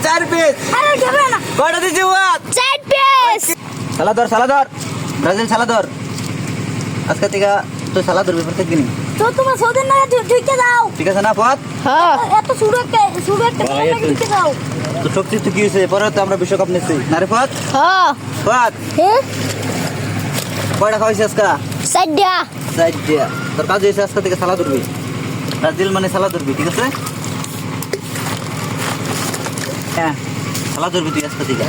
চার পিস আরে যাবে না কয়টা দিছি ফুয়াদ 4 পিস সালাদর ব্রাজিল সালাদর আজকে থেকে তুই সালাদর প্রত্যেক দিন তো তোমার সৌদির না ঢুকে দাও ঠিক আছে না ফুয়াদ হ্যাঁ এত শুরু একটা ঢুকে দাও তো সবচেয়ে তো কি হয়েছে পরে তো আমরা বিশ্বকাপ নিচ্ছি না রে ফুয়াদ হ্যাঁ ফুয়াদ হ্যাঁ কয়টা খাওয়াইছি আজকে সাইডা সাইডিয়া তোর কাজ হয়েছে আজকে থেকে সালাদ ধরবি ব্রাজিল মানে সালাদ ধরবি ঠিক আছে হ্যাঁ সালাদ ধরবি তুই আজকে থেকে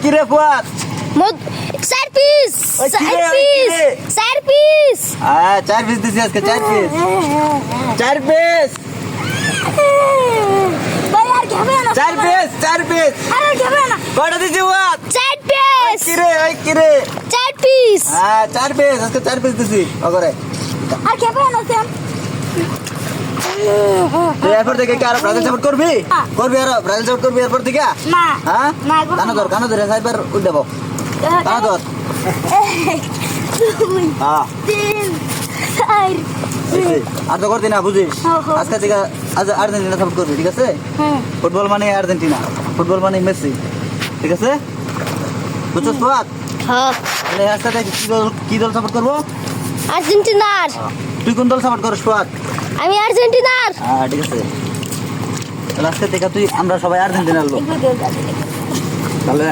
কি রে ফুয়াদ মদ 4 পিস ওই কি রে, 4 ওই কি পিস রে? 4 পিস হ্যাঁ 4 পিস দিছি আজকে 4 পিস 4 পিস ভাই আর যাবে না 4 পিস 4 পিস আরে যাবে না কয়টা দিছি ফুয়াদ 4 পিস কি রে 4 পিস হ্যাঁ 4 পিস আজকে 4 পিস দিছি ওগরে আর যাবে না স্যাম তুই এরপর থেকে কি আর ব্রাজিল সাপোর্ট করবি করবি আর ব্রাজিল সাপোর্ট করবি এরপর থেকে না হ্যাঁ না, করবো কানো ধর কানো ধরে সাইবার উঠ দেবো কানো ধর 2 হ্যাঁ 3 4 আর তো করতি না বুঝিস হ্যাঁ, হ্যাঁ। আজকে থেকে আজ আর্জেন্টিনা সাপোর্ট করবি ঠিক আছে হ্যাঁ ফুটবল মানে আর্জেন্টিনা ফুটবল মানে মেসি ঠিক আছে বুঝছস তো হ্যাঁ তাহলে আজকে থেকে কি দল সাপোর্ট করবো আর্জেন্টিনার তুই কোন দল সাপোর্ট করিস ফুয়াদ আমি আর্জেন্টিনার হ্যাঁ ঠিক আছে তাহলে আজকে থেকে তুই আমরা সবাই আর্জেন্টিনার লোক তাহলে